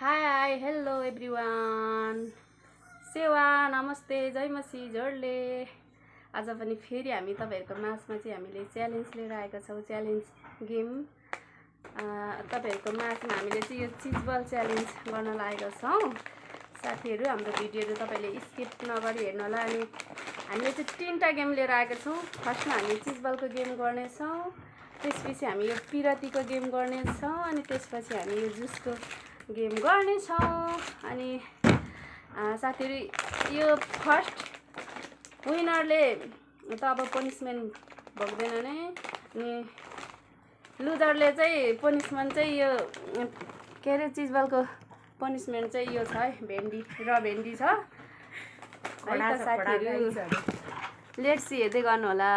Hi hello everyone सेवा नमस्ते जय मसी जोडले आज पनि फेरि हामी तपाईहरुको माझमा चाहिँ हामीले च्यालेन्ज लिएर आएका छौं। च्यालेन्ज गेम तपाईहरुको माझमा हामीले चाहिँ यो चिजबल च्यालेन्ज गर्न लागेका छौं। साथीहरु हाम्रो भिडियोहरु तपाईले स्किप नगरी हेर्नु होला। अनि हामीले चाहिँ तीनटा गेम लिएर आएका छौं। फर्स्टमा हामी चिजबलको गेम गर्ने छौं, त्यसपछि हामी यो पिरतीको गेम गर्ने छौं, अनि त्यसपछि हामी यो जुसको गेम गर्ने छौं। अनि साथीहरु यो फर्स्ट विनरले त अब पनिशमेन्ट भोग्दैन नै, अनि लुजरले चाहिँ पनिशमेन्ट चाहिँ यो के रे चिजबलको पनिशमेन्ट चाहिँ यो छ है, भेन्डी र भेन्डी छ है त साथीहरु। लेट्स सी हेर्दै गर्नु होला।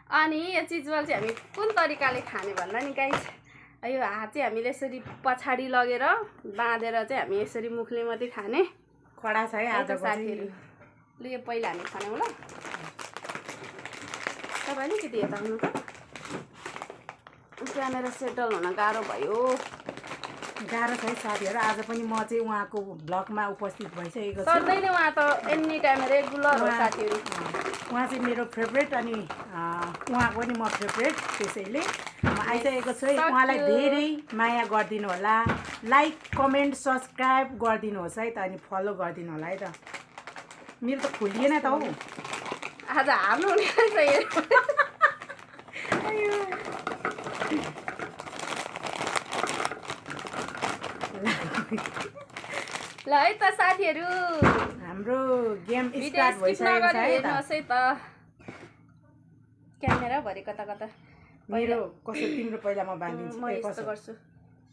अनि यो चिजबल चाहिँ हामी कुन तरिकाले खाने भन्दा नि गाइस, यो हात चाहिँ हामीले यसरी पछाडी लगेर बाँधेर चाहिँ हामी यसरी मुखले मात्रै खाने। खडा छ है आज साथीहरु। ल यो पहिला हामी खानौं ल। तपाईले के दिए त हुनु त क्यामेरा सेटल हुन गाह्रो भयो। गाह्रो छ है साथीहरु। आज पनि म चाहिँ उहाँको ब्लगमा उपस्थित भइसकेको छु। सधैँ नै उहाँ त एनी टाइम रेगुलर हो साथीहरु। उहाँ चाहिँ मेरो फेभरेट, अनि उहाँको पनि म फेभरेट, त्यसैले म आइसकेको छु है। उहाँलाई धेरै माया गरिदिनु होला, लाइक कमेन्ट सब्स्क्राइब गरिदिनु होस् है त, अनि फलो गरिदिनु होला है त। मेरो त खुलिएन त हौ, आज हार्नु हुने रहेछ। ल है त साथीहरु, हाम्रो गेम स्टार्ट भइसकेको छ है त। क्यामेरा भरि कता कता मेरो कसो तिम्रो पहिला म बाँधिदिन्छु। म यस्तो गर्छु,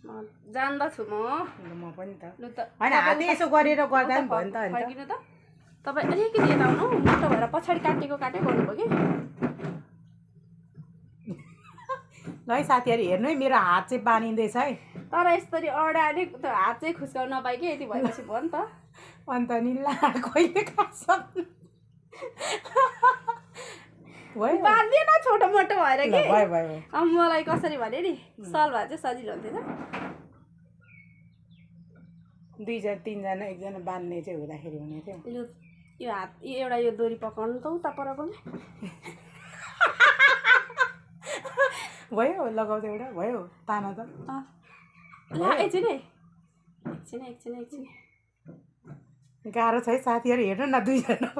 म जान्दछु म पनि त लु त हैन, हातै यसो गरेर गर्दा पनि भयो नि त। फर्किनु त तपाई अलिकति यता आउनु, मोटो भएर पछाडी काटेको काटै गर्नुभयो कि। ल है साथीहरु, हेर्नु है मेरो हात चाहिँ बानिँदैछ है। तर यसरी अडाले त हात चाहिँ खुस्काउन नपाइ कि, यति भएपछि भयो नि त। अन्त नि ला कहिले खान्छ भयो बाँधिएन छोटो मोटो भएर कि। भयो भयो। अब मलाई कसरी भने नि सल भए चाहिँ सजिलो हुन्थ्यो। दुईजना तीनजना एकजना बाँध्ने चाहिँ हुँदाखेरि हुने थियो। लु यो हात एउटा यो डोरी पकाउनु त उता पर पनि भयो, लगाउँदा एउटा भयो ताना त। ल एकछिन है, एकछिन एकछिन एकछिन। गाह्रो छ है साथीहरु, हेर्नु न दुईजना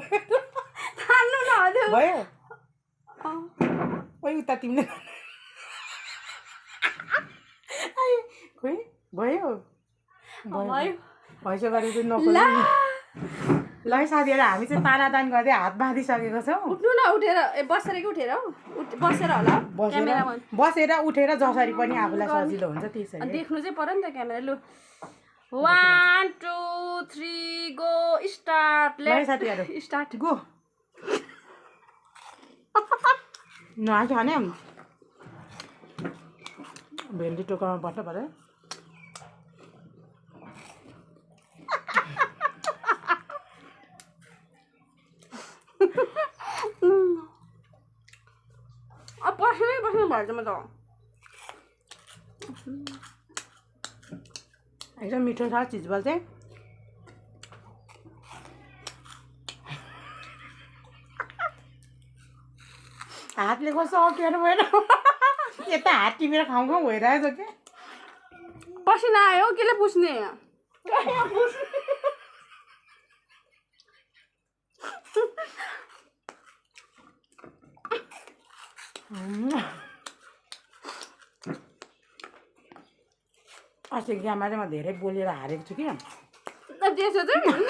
थान्नु न हजुर भयो। ओइ उता तिमीले खोइ भयो भयो भैसो गरे चाहिँ नखोल्नु। ल है साथीहरु, हामी चाहिँ तानातान गर्दै हात बाँधिसकेको छौँ। उठ्नु न, उठेर बसेर कि उठेर हौ, बसेर होला बसेर उठेर जसरी पनि आफूलाई सजिलो हुन्छ त्यसरी देख्नु चाहिँ पर्यो नि त क्यामेरा। लु 1 2 3 गो स्टार्ट। ल साथीहरु स्टार्ट गो। नआछ भने भेन्डी टोकाउनु पर्छ परे। अब बस्नै बस्नु भएछ म त। एकदम मिठो छ चिजबल चाहिँ। हातले कस्तो अप्ठ्यारो भएर यता हात टिपेर खाउँ खाउँ भइरहेछ के। पसिना आयो केले पुस्ने। अस्ति गेममा चाहिँ म धेरै बोलेर हारेको छु कि। त्यसो चाहिँ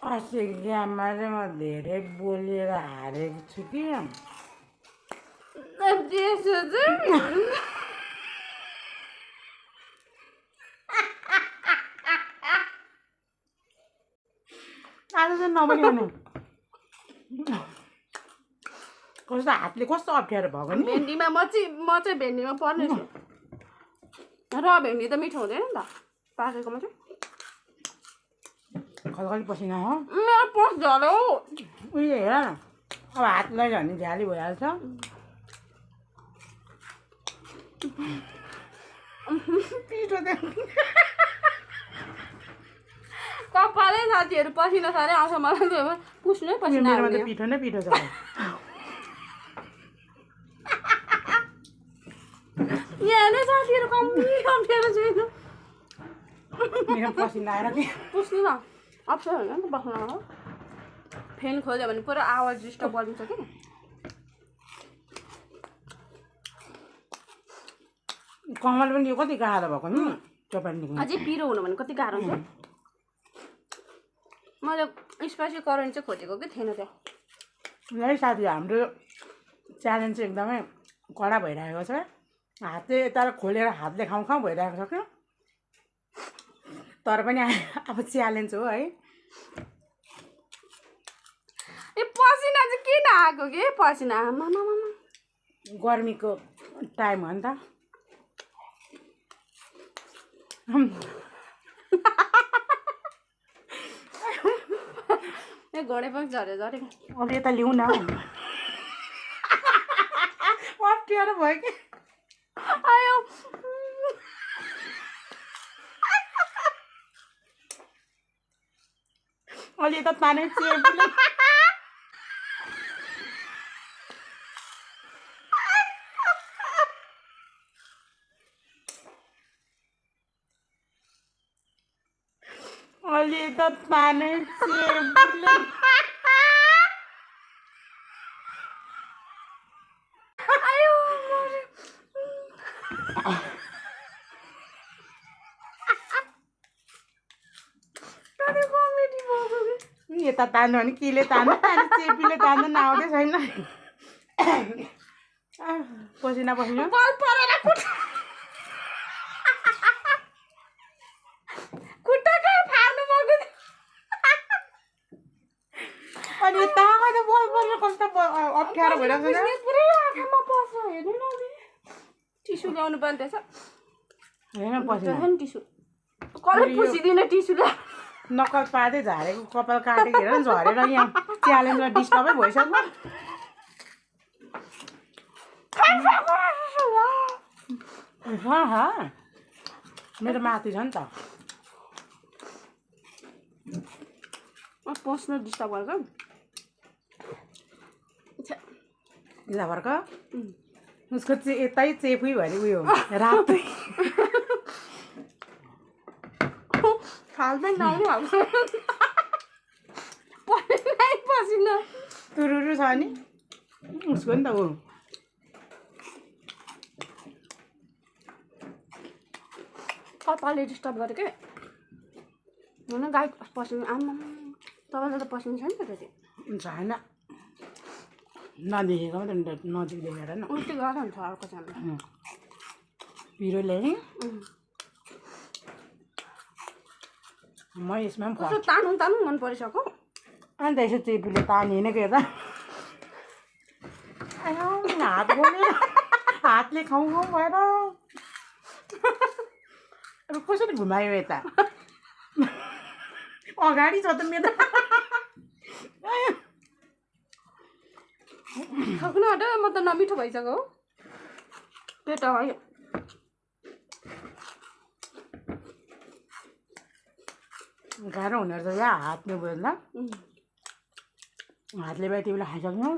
अस्ति गेममा चाहिँ म धेरै बोलेर हारेको छु कि। त्यसो चाहिँ आज चाहिँ नबनाउनु। कस्तो हातले कस्तो अप्ठ्यारो भएको नि। भेन्डीमा म चाहिँ भेन्डीमा पर्ने छु। र भेन्डी त मिठो हुँदैन नि त पाकेकोमा चाहिँ। खलखली पसिना हो मेरो पस झऱ्यो। उयो हेर न, अब हात लैजायो भने झ्याली भइहाल्छ। पिठो त कपालै साथीहरू पसिना साह्रै आउँछ मलाई त्यो पुस्नै पसिना मेरोमा त आउने पिठो नै पिठो छ यहाँ नै साथीहरू कम्ती अप्ठ्यारो छैन मेरो पसिना आएर के पुस्नु न अप्ठ्यारो होइन नि त बस्नु हो फ्यान खोल्यो भने पुरा आवाज डिस्टर्ब गरिन्छ कि कमल पनि यो कति गाह्रो भएको नि चपानीको अझै पिरो हुनु भने कति गाह्रो हुन्छ मैले स्पाइसी करेन्ट चाहिँ खोजेको कि थिएन त्यहाँ है साथी हाम्रो च्यालेन्ज चाहिँ एकदमै कडा भइरहेको छ हातले यता खोलेर हातले खाउँ खाउँ भइरहेको छ क्या तर पनि अब च्यालेन्ज हो है ए पसिना चाहिँ किन आएको कि पसिना मामा गर्मीको टाइम हो नि त ए घोडे पनि झऱ्यो झरेको अब यता लिउँ न अप्ठ्यारो भयो कि आयो अलि यता ताने चेपले अलि यता ताने चेपले आयो कमेडी भएको कि यता तान्नु भने केले तान्नु चेपीले तान्नु नआउँदै छैन पसिना पसिना बल परेर खुट्टा कहाँ फार्नु भएको अनि तामा त बल परेर कस्तो अप्ठ्यारो भइरहेको छ पुरै आँखामा पर्छ हेर्नु न टिस्यु ल्याउनु पर्ने रहेछ होइन पसिना टिस्यु कसले पुसिदिन टिस्युले नक्कल पार्दै झारेको कपाल काटेको हेर झरेर यहाँ च्यालेन्जमा डिस्टर्बै भइसक्यो मेरो माथि छ नि त पस्न डिस्टर्ब गरेको भर्क उसको यतै चेपी भने उयो रातै फाल्दै नआउनु भएको पसिना तुरुरु छ नि उसको नि त ऊ कपालले डिस्टर्ब गरेँ के होइन गाई पसिना आमा तपाईँलाई त पसिना छैन त त्यो छैन नदेखेको मात्रै नजिक देखेर न उल्टी गरेर हुन्छ अर्को चाहिँ पिरो ल्याएँ म यसमा पनि कस्तो तानु तानु मन परिसक्यो अन्त यसो चेपीले तानिनेको हेर्दा हात बोलेर हातले खाउँ खाउँ भएर अब कसरी घुमायो यता अगाडि छ त मेरो सक्नु आँट म त नमिठो भइसक्यो हो पेट है गाह्रो हुने रहेछ या हातले बोल्दा हातले बाई तिमीले खाइसक्नु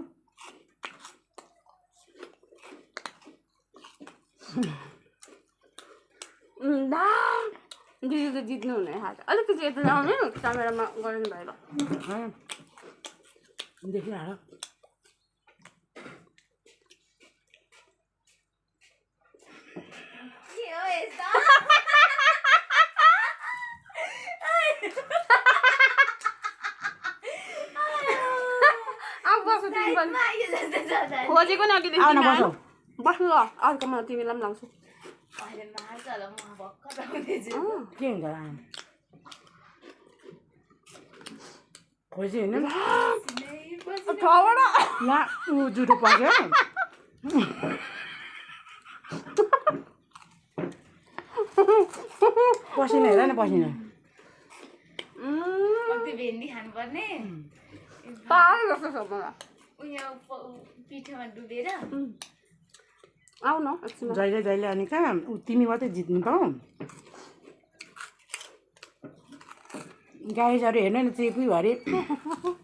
दिदी त जित्नु हुने हात अलिकति यता ल्याउने क्यामेरामा गर्नु भएर देखिहाल खोजेको नि अघिदेखि आउन बसौ बस्नु ल अर्कोमा तिमीलाई पनि लाउँछु के हुन्छ खोजी होइन यहाँ ऊ जुठो पर्छ पसिना हेर न पसिना भेन्डी खानुपर्ने पाए जस्तो छ मलाई उयो पिठोमा डुबेर आऊ न एकछिन जहिले जहिले अनि कहाँ तिमी मात्रै जित्नु त गाइजहरू हेर्नु न चेपी भरि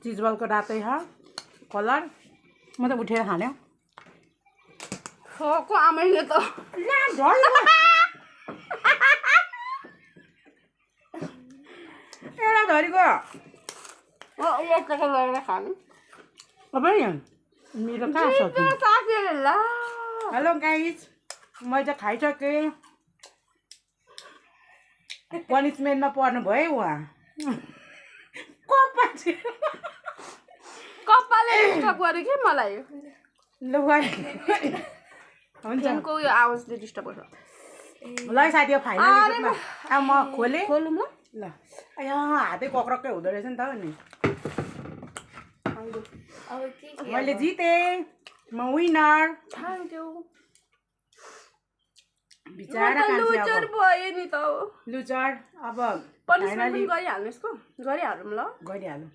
चिजबलको रातै छ कलर म त उठेर खाने को आमैले त एउटा धरीको यस्तो गरेर खानु अब मेरो कहाँ सक्यो साथीहरू ल हेलो गाइज मैले त खाइसकेँ पनिसमेन्टमा पर्नु भयो उहाँ कपालले डिस्टर्ब गर्यो कि मलाई ल हुन्छ फेनको यो आवाजले डिस्टर्ब गर्छ ल साथी फाइनल अब म खोलेँ खोलौँ ल ल अया हातै कक्रक्कै हुँदो रहेछ नि त नि मैले जितेँ म विनर थ्याङ्क यू बिचारा लुजर भयो नि त लुजर अब पनिसमेन्ट पनि गरिहाल्नु यसको गरिहालौँ ल गरिहालौँ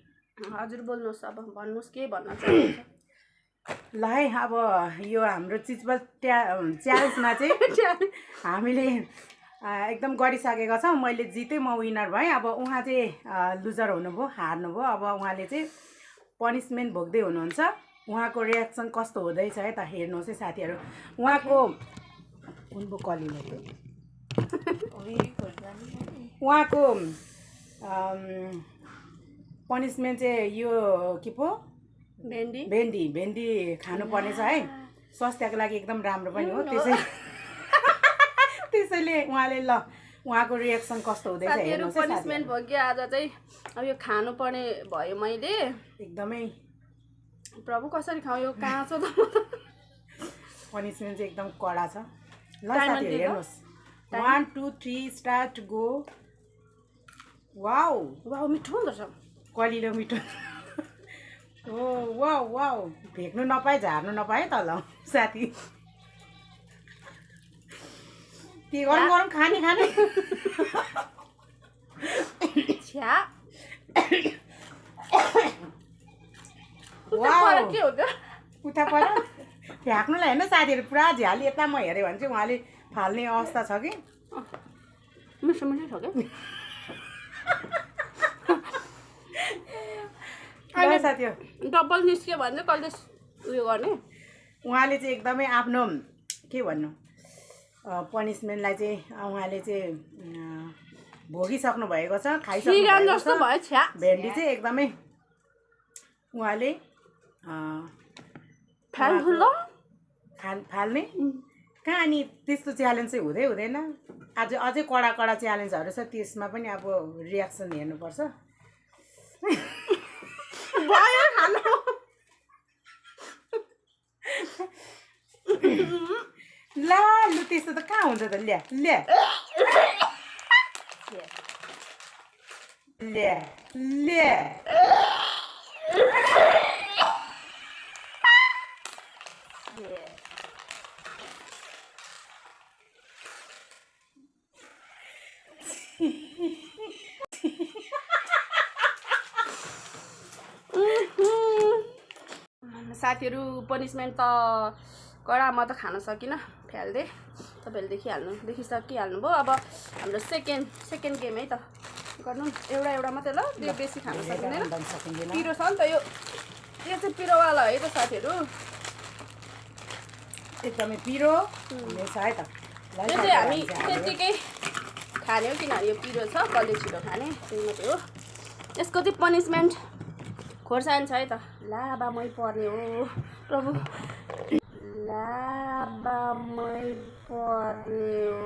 हजुर बोल्नुहोस् अब भन्नुहोस् के भन्न चाहनुहुन्छ ल है अब यो हाम्रो चिजबल च्यालेन्जमा चाहिँ हामीले एकदम गरिसकेका छौँ मैले जितेँ म विनर भएँ अब उहाँ चाहिँ लुजर हुनुभयो हार्नुभयो अब उहाँले चाहिँ पनिसमेन्ट भोग्दै हुनुहुन्छ उहाँको रियाक्सन कस्तो हुँदैछ है त हेर्नुहोस् है साथीहरू उहाँको उनको कलिलो उहाँको पनिसमेन्ट चाहिँ यो के पो भेन्डी भेन्डी खानुपर्नेछ है स्वास्थ्यको लागि एकदम राम्रो पनि हो त्यसैले उहाँले ल उहाँको रियाक्सन कस्तो हुँदैछ हेर्नुहोस् है पनिसमेन्ट भोग्यो आज चाहिँ अब यो खानुपर्ने भयो मैले एकदमै प्रभु कसरी खाऊ यो काँचो त पनिसमेन्ट चाहिँ एकदम कडा छ ल साथीहरू हेर्नुहोस् 1 2 3 स्टार्ट गो वाउ वाउ मिठो हुँदो रहेछ कलिलो मिठो ओ वाउ वाउ भेट्नु नपाए झार्नु नपाए त ल साथी के गरौँ गरौँ खाने खाने छ्या वाउ के हो त उता पर फ्याँक्नुलाई होइन साथीहरू पुरा झ्याली यता म हेऱ्यो भने चाहिँ उहाँले फाल्ने अवस्था छ कि मिठो मिठो छ क्या साथीहरू डबल निस्क्यो भने चाहिँ कहिले उयो गर्ने उहाँले चाहिँ एकदमै आफ्नो के भन्नु पनिसमेन्टलाई चाहिँ उहाँले चाहिँ भोगिसक्नु भएको छ खाइसक्नु जस्तो भयो छ्या भेन्डी चाहिँ एकदमै उहाँले फाल्ने कहाँ अनि त्यस्तो च्यालेन्ज चाहिँ हुँदैन आज अझै कडा कडा च्यालेन्जहरू छ त्यसमा पनि अब रियाक्सन हेर्नुपर्छ भयो खानु ल लु त्यस्तो त कहाँ हुन्छ त ल्या ल्या ल्या ल्या साथीहरू पनिसमेन्ट त कडा म त खान सकिनँ फ्याल्दै तपाईँहरूले देखिहाल्नु भयो अब हाम्रो सेकेन्ड गेम है त गर्नु एउटा मात्रै ल त्यो बेसी खान सकिँदैन पिरो छ नि त यो चाहिँ पिरोवाला है त साथीहरू एकदमै पिरो हुनेछ है त यो चाहिँ हामी त्यत्तिकै खाने हो किनभने यो पिरो छ कसले छिटो खाने त्यही मात्रै हो यसको चाहिँ पनिसमेन्ट खोर्सानी छ है त लाबामै पर्ने हो प्रभु लाबामै पर्ने हो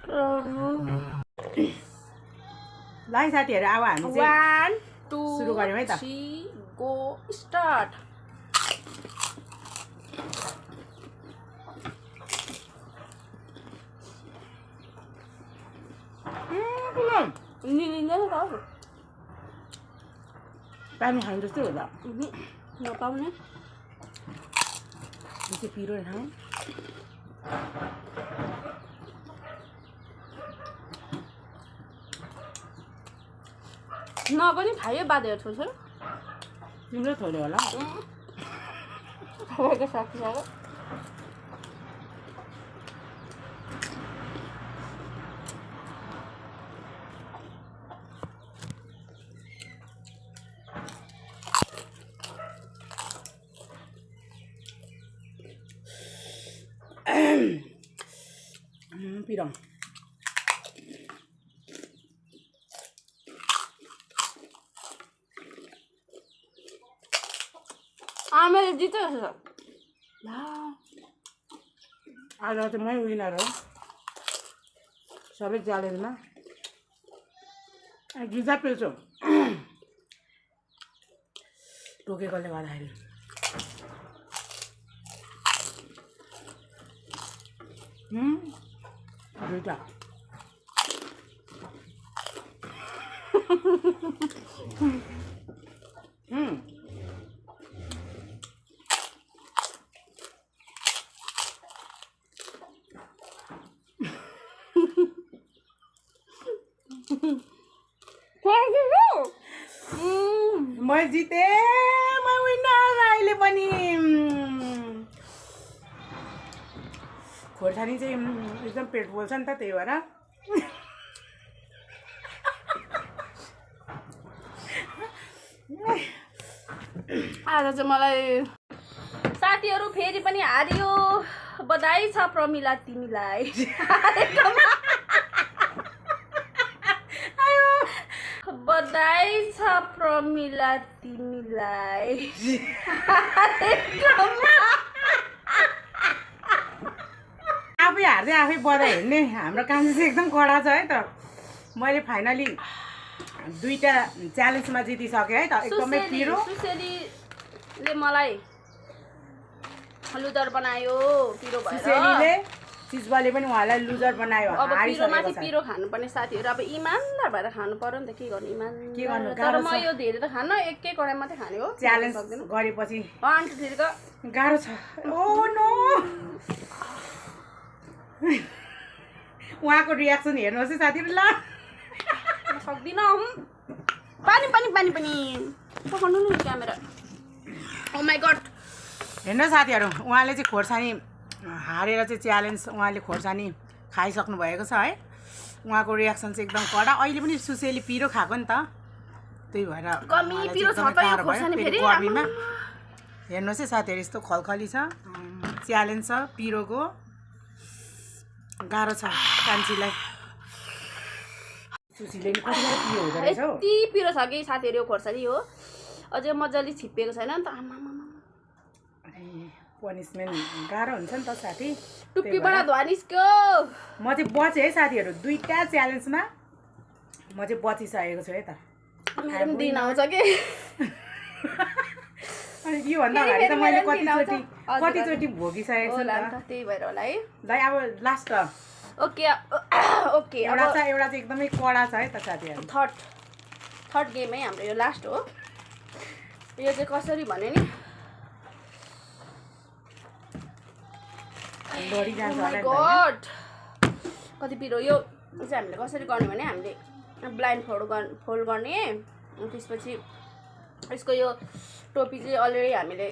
प्रभु ल साथीहरू अब हामी चाहिँ 1 2 सुरु गरौँ है त 3 गो स्टार्ट निलिँदैन त पानी खानु जस्तो होला नपाउने त्यो पिरो खाउँ न पनि खायो बाँधेर छोड्छ तिम्रो थोरै होला खरेको सकिसक्यो पिरो आमाले जित्यो ला आज चाहिँ मै विनर हो सबै च्यालेन्जमा गिजा पिल्छु टोकेकोले गर्दाखेरि दुईटा मैं जिते मैं विनर अहिले पनि खोर्सानी चाहिँ एकदम पेट पोल्छ नि त त्यही भएर आज चाहिँ मलाई साथीहरू फेरि पनि हारियो बधाई छ प्रमिला तिमीलाई बधाई छ प्रमिला तिमीलाई आफै हार्दै आफै बधाई हेर्ने हाम्रो काम चाहिँ एकदम कडा छ है त मैले फाइनली दुईटा च्यालेन्जमा जितिसकेँ है त एकदमै पिरो सुसेलीले मलाई लुजर बनायो पिरो भएर सुसेलीले चिजबाले पनि उहाँलाई लुजर बनायो अब पिरोमाथि पिरो खानुपर्ने साथीहरू अब इमान्दार भएर खानु पर्यो नि त के गर्नु इमान्दार तर म यो धेरै त खान्न एक एक कडाई मात्रै खाने हो च्यालेन्ज गरेपछि आन्टी फेरिको गाह्रो छ ओ नो उहाँको रियाक्सन हेर्नुहोस् है साथीहरू ल सक्दिनँ पानी पानी पानी पानी पकाउनु नि क्यामेरा ओ माई गड हेर्नु साथीहरू उहाँले चाहिँ खोर्सानी हारेर चाहिँ च्यालेन्ज उहाँले खोर्सानी खाइसक्नु भएको छ है उहाँको रियाक्सन चाहिँ एकदम कडा अहिले पनि सुसेली पिरो खाएको नि त त्यही भएर कमी पिरो छ त यो खोर्सानी फेरि गर्मीमा हेर्नुहोस् है साथीहरू यस्तो खलखली छ च्यालेन्ज छ पिरोको गाह्रो छ कान्छीलाई सुशीले नि कतिवटा पिरो हुँदो रहेछ हौ यति पिरो छ कि साथीहरू यो खोर्सानी हो अझै मजाले छिप्पिएको छैन नि त आमा पनिसमेन्ट गाह्रो हुन्छ नि त साथी टुप्पीबाट धुवा निस्क्यो म चाहिँ बचेँ है साथीहरू दुईटा च्यालेन्जमा म चाहिँ बचिसकेको छु है त मेरो पनि दिन आउँछ कि अनि योभन्दा अगाडि त मैले कतिचोटि भोगिसकेको छु होला नि नि त त्यही भएर होला है ल अब लास्ट ओके ओके एउटा चाहिँ एकदमै कडा छ है त साथीहरू थर्ड गेम है हाम्रो यो लास्ट हो यो चाहिँ कसरी भने नि लडिजान्छ होला नि त गड कति पिरो यो चाहिँ हामीले कसरी गर्ने भने हामीले ब्लाइन्ड फोल्ड गर्ने त्यसपछि यसको यो टोपी चाहिँ अलरेडी हामीले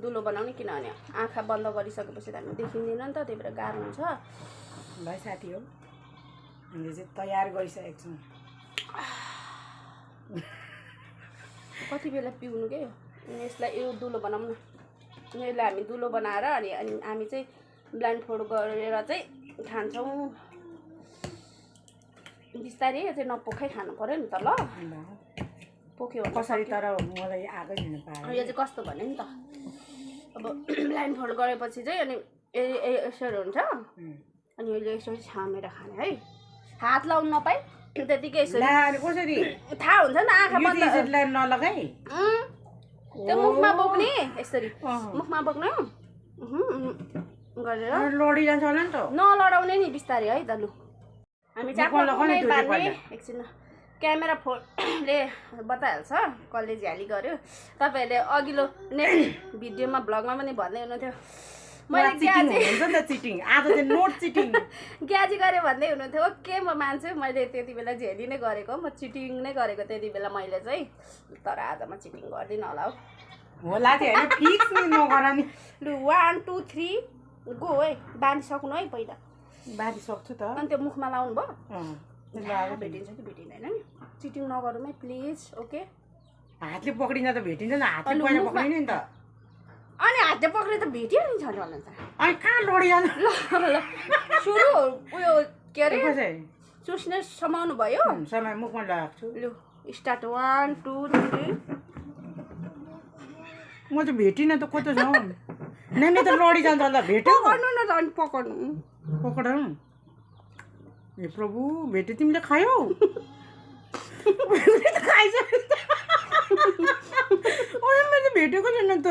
दुलो बनाउने किनभने आँखा बन्द गरिसकेपछि त हामी देखिँदैन नि त त्यही भएर गाह्रो हुन्छ ल साथी हो हामीले चाहिँ तयार गरिसकेको छौँ कति बेला पिउनु के यसलाई यो दुलो बनाउँ न यसलाई हामी दुलो बनाएर अनि हामी चाहिँ ब्लाइन्ड फोल्ड गरेर चाहिँ खान्छौँ बिस्तारै चाहिँ नपोखाइ खानु पऱ्यो नि त ल पोख्यो कसरी तर मलाई आगै दिन पाएँ यो चाहिँ कस्तो भने नि त अब ब्लाइन्ड फोल्ड गरेपछि चाहिँ अनि यसरी हुन्छ अनि यसले यसरी छामेर खाने है हात लाउनु नपाए त्यतिकै यसरी कसरी थाहा हुन्छ नि आँखा बन्द नलगाई त्यो मुखमा बोक्ने यसरी मुखमा बोक्नु गरेर लडिजान्छ होला नि त नलडाउने नि बिस्तारै है त लु हामी चाहिँ एकछिन क्यामेरा फोनले बताइहाल्छ कसले झ्याली गर्यो तपाईँहरूले अघिल्लो नेक्स्ट भिडियोमा भ्लगमा पनि भन्दै हुनुहुन्थ्यो मैले ग्याजी गरेँ भन्दै हुनुहुन्थ्यो ओके म मान्छु मैले त्यति बेला झेली नै गरेको म चिटिङ नै गरेको त्यति बेला मैले चाहिँ तर आज म चिटिङ गर्दिनँ होला हौ होला चाहिँ होइन फिक्स नि नगर नि लु 1 2 3 गो है बानी सक्नु है पहिला बाँधी सक्छु त अनि त्यो मुखमा लाउनु भयो लगाएको भेटिन्छ कि भेटिँदैन नि चिटिङ नगरौँ है प्लिज ओके हातले पक्रिँदा त भेटिन्छ नि हातले पहिला पक्रिने नि त अनि हातले पक्रे त भेटियो नि झन् होला नि त अनि कहाँ लडिजानु ल ल सुरु उयो के अरे कसै चुस्ने समाउनु भयो समय मुखमा लगाएको छु लु स्टार्ट 1 2 3 म त भेटिनँ त कता छ नानी त लडिजान्छ होला भेट्यो पकड्नु न त अनि पकड्नु पकडौँ ए प्रभु भेट्यो तिमीले खायौ मैले त खाइसकेँ मैले भेटेको छैन त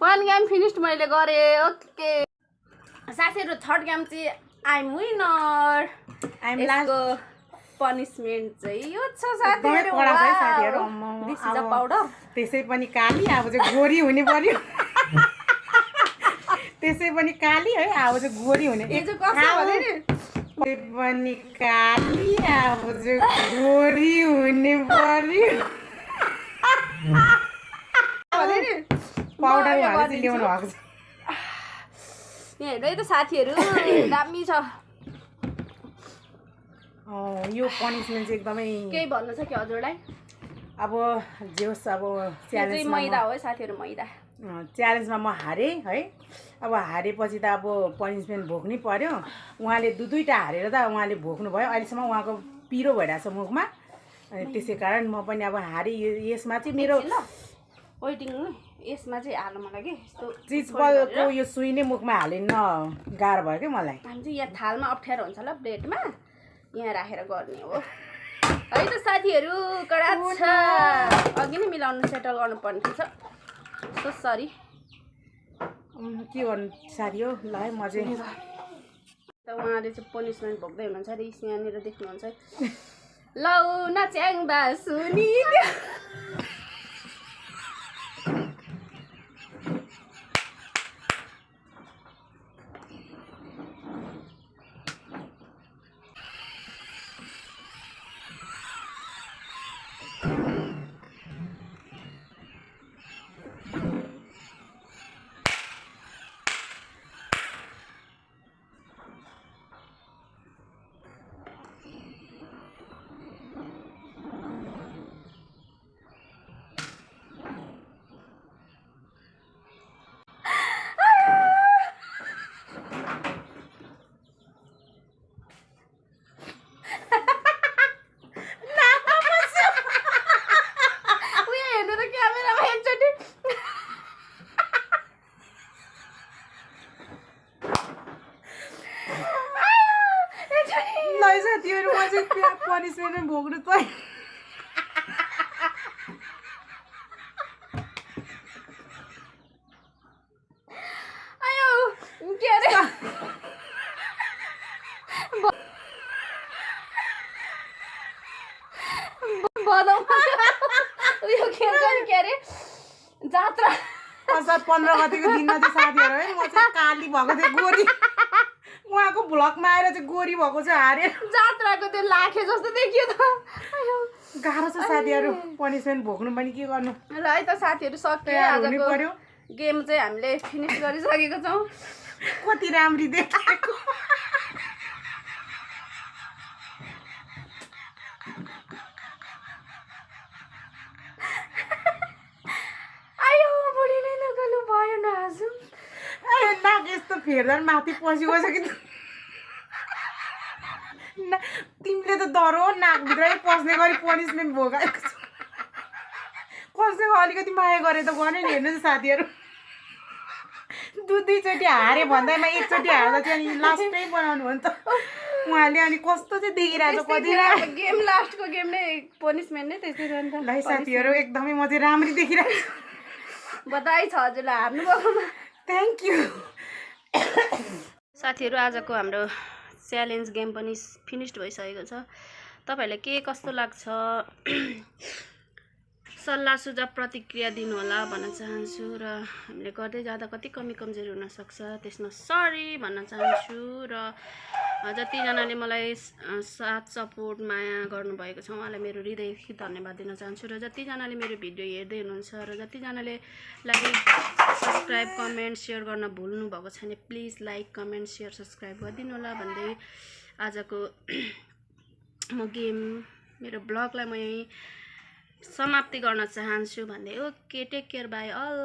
One game finished मैले गरेँ ओके साथीहरु थर्ड गेम चाहिँ आइम विनर यसको पनिशमेन्ट चाहिँ यो छ साथीहरु दिस इज अ पाउडर त्यसै पनि काली अब चाहिँ गोरी हुने पर्यो त्यसै पनि काली है अब चाहिँ गोरी हुने यो चाहिँ कसो भने नि त्यसै पनि काली अब चाहिँ गोरी हुने पर्यो भने नि पाउडर हालेर चाहिँ ल्याउनु भएको छ यहाँ हेर्नु है त साथीहरु दामी छ यो पनिशमेन्ट चाहिँ एकदमै केही भन्नु छ कि हजुरलाई अब जे होस् अब च्यालेन्जमा मैदा हो है साथीहरु मैदा च्यालेन्जमा म हारेँ है अब हारेपछि त अब पनिसमेन्ट भोग्नै पर्यो उहाँले दुईटा हारेर त उहाँले भोग्नु भयो अहिलेसम्म उहाँको पिरो भइरहेछ मुखमा अनि त्यसै कारण म पनि अब हारेँ यसमा चाहिँ मेरो वेटिङ यसमा चाहिँ हाल्नु मलाई के यस्तो चिजबलको यो सुई नै मुखमा हालिन्न गाह्रो भयो क्या मलाई हामी चाहिँ यहाँ थालमा अप्ठ्यारो हुन्छ ल प्लेटमा यहाँ राखेर गर्ने हो है त साथीहरु कडा छ अघि नै मिलाउनु सेटल गर्नुपर्ने छ सो सरी के गर्नु साथी हो ल है म चाहिँ त उहाँले चाहिँ पनिसमेन्ट भोग्दै हुनुहुन्छ अरे यहाँनिर देख्नुहुन्छ लौ नच्याङ्बा सुनि साथीहरु म चाहिँ पनिसमेन्ट भोग्नु त आयो के अरे बदौ उयो खेल्छ नि के अरे जात्रा असार 15 गतिको दिनमा चाहिँ साथीहरु है म चाहिँ काली भएको थिएँ गोरी उहाँको भ्लगमा आएर चाहिँ गोरी भएको चाहिँ हारे जात्राको त्यो लाखे जस्तो देखियो त गाह्रो छ साथीहरु पनिसमेन्ट भोग्नु पनि के गर्नु ल है त साथीहरु सक्यो आजको गेम चाहिँ हामीले फिनिश गरिसकेको छौं कति राम्री देखेको आयो बुढी नै नगलु भयो न आज नाक यस्तो फेर्दा माथि पसिगयो कि तिमीले त डरो नाकभित्रै पस्ने गरी पनिसमेन्ट भोगाएको छ कसैको अलिकति माया गरे त गर्ने नि हेर्नु साथीहरु दुईचोटि हारे भन्दैमा एकचोटि हार्दा चाहिँ अनि लास्टै बनाउनु हो नि त उहाँले अनि कस्तो चाहिँ देखिरहेको छ कति गेम लास्टको गेम नै पनिसमेन्ट नै त्यसै हो नि त ल साथीहरु एकदमै म चाहिँ राम्ररी देखिरहेको छु बधाई छ हजुरलाई हार्नु भएकोमा थ्यांक यू साथीहरू आजको हाम्रो च्यालेन्ज गेम पनि फिनिस्ड भइसकेको छ। तपाईहरुलाई के कस्तो लाग्छ सल्लाह सुझाव प्रतिक्रिया दिनु होला भन्न चाहन्छु र हामीले गर्दै जाँदा कति कमी कमजोरी हुन सक्छ त्यसमा सरी भन्न चाहन्छु र जतिजनाले मलाई साथ सपोर्ट माया गर्नुभएको छ उहाँलाई मेरो हृदयदेखि धन्यवाद दिन चाहन्छु र जतिजनाले मेरो भिडियो हेर्दै हुनुहुन्छ र जतिजनाले लाइक सब्स्क्राइब कमेन्ट सेयर गर्न भुल्नु भएको छ भने please like comment share subscribe गरिदिनु होला भन्दै आजको म गेम मेरो ब्लगलाई म यही समाप्ति गर्न चाहन्छु भन्दै okay take care bye all.